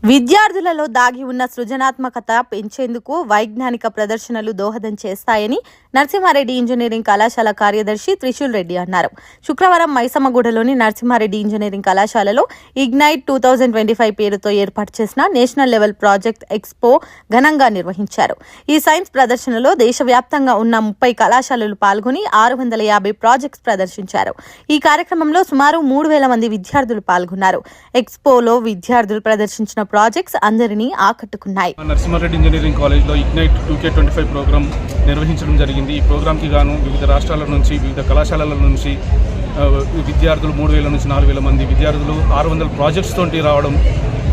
విద్యార్థులలో దాగి ఉన్న సృజనాత్మకత పెంచేందుకు వైజ్ఞానిక ప్రదర్శనలు దోహదం చేస్తాయని నరసింహారెడ్డి ఇంజనీరింగ్ కళాశాల కార్యదర్శి త్రిశూల్ రెడ్డి అన్నారు. శుక్రవారం మైసమ్మగూడలోని నరసింహారెడ్డి ఇంజనీరింగ్ కళాశాలలో ఇగ్నైట్ 2025 పేరుతో ఏర్పాటు చేసిన నేషనల్ లెవెల్ ప్రాజెక్ట్ ఎక్స్పో ఘనంగా నిర్వహించారు. ఈ సైన్స్ ప్రదర్శనలో దేశవ్యాప్తంగా ఉన్న 30 కళాశాలలు పాల్గొని 650 ప్రాజెక్ట్స్ ప్రదర్శించారు. ఈ కార్యక్రమంలో సుమారు 3000 మంది విద్యార్థులు పాల్గొన్నారు. ఎక్స్పోలో విద్యార్థులు ప్రదర్శించిన ప్రాజెక్ట్స్ అందరినీ ఆకట్టుకున్నాయి. నరసింహారెడ్డి ఇంజనీరింగ్ కాలేజ్లో ఇగ్నైట్ 2K25 ప్రోగ్రామ్ నిర్వహించడం జరిగింది. ఈ ప్రోగ్రామ్కి గాను వివిధ రాష్ట్రాల నుంచి వివిధ కళాశాలల నుంచి విద్యార్థులు 3000 నుంచి 4000 మంది విద్యార్థులు 600 ప్రాజెక్ట్స్ తోటి రావడం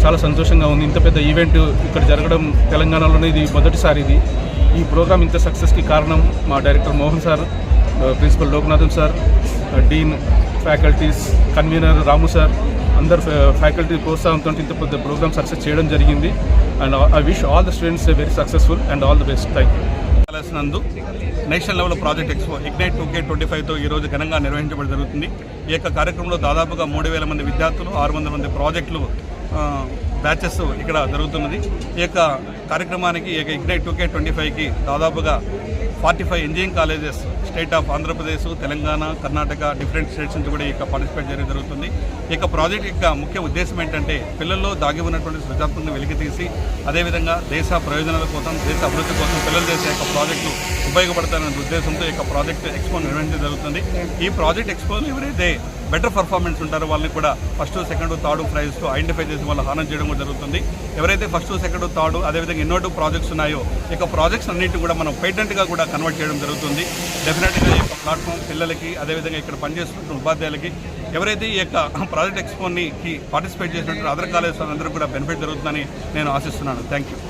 చాలా సంతోషంగా ఉంది. ఇంత పెద్ద ఈవెంట్ ఇక్కడ జరగడం తెలంగాణలోనే ఇది మొదటిసారి. ఈ ప్రోగ్రామ్ ఇంత సక్సెస్కి కారణం మా director Mohan sir, principal Lokanathan sir, dean, faculties, convener Ramu sir, అందరు ఫ్యాకల్టీ ప్రోత్సాహంతో ఇంత పెద్ద ప్రోగ్రామ్ సక్సెస్ చేయడం జరిగింది. And I wish all the students very successful and all the best. Thank you. నందు national level project expo ignite 2K25తో ఈరోజు ఘనంగా నిర్వహించబడి జరుగుతుంది. ఈ యొక్క కార్యక్రమంలో దాదాపుగా 3000 మంది విద్యార్థులు, 600 మంది ప్రాజెక్టులు బ్యాచెస్ ఇక్కడ జరుగుతున్నది. ఈ యొక్క కార్యక్రమానికి ఈ యొక్క ఇగ్నైట్ 2K25కి దాదాపుగా 45 engineering colleges state of Andhra Pradesh, Telangana, Karnataka different states నుంచి కూడా ఈ యొక్క పార్టిసిపేట్ చేయడం జరుగుతుంది. ఈ యొక్క ప్రాజెక్ట్ యొక్క ముఖ్య ఉద్దేశం ఏంటంటే పిల్లల్లో దాగి ఉన్నటువంటి సృజనాత్మకతను వెలికితీసి అదేవిధంగా దేశ ప్రయోజనాల కోసం, దేశ అభివృద్ధి కోసం పిల్లలు చేసే యొక్క ప్రాజెక్టులు ఉపయోగపడతాయనే ఉద్దేశంతో ఈ యొక్క ప్రాజెక్ట్ ఎక్స్పో నిర్వహించడం జరుగుతుంది. ఈ ప్రాజెక్ట్ ఎక్స్పోలో ఎవరైతే బెటర్ పర్ఫార్మెన్స్ ఉంటారో వాళ్ళని కూడా ఫస్ట్, సెకండ్, థర్డ్ ప్రైజ్తో ఐడెంటిఫై చేసి వాళ్ళు హానర్ చేయడం కూడా జరుగుతుంది. ఎవరైతే ఫస్ట్, సెకండ్, థర్డ్ అదేవిధంగా ఇన్నోటివ్ ప్రాజెక్ట్స్ ఉన్నాయో ఈ యొక్క ప్రాజెక్ట్స్ అన్నింటినీ కూడా మనం పేటెంట్గా కూడా కన్వర్ట్ చేయడం జరుగుతుంది. డెఫినెట్గా ఈ యొక్క ప్లాట్ఫామ్ పిల్లలకి అదేవిధంగా ఇక్కడ పనిచేస్తున్న ఉపాధ్యాయులకి ఎవరైతే ఈ యొక్క ప్రాజెక్ట్ ఎక్స్పోని పార్టిసిపేట్ చేసినట్టు అదర్ కాలేజెస్ అందరూ కూడా బెనిఫిట్ జరుగుతుందని నేను ఆశిస్తున్నాను. Thank you.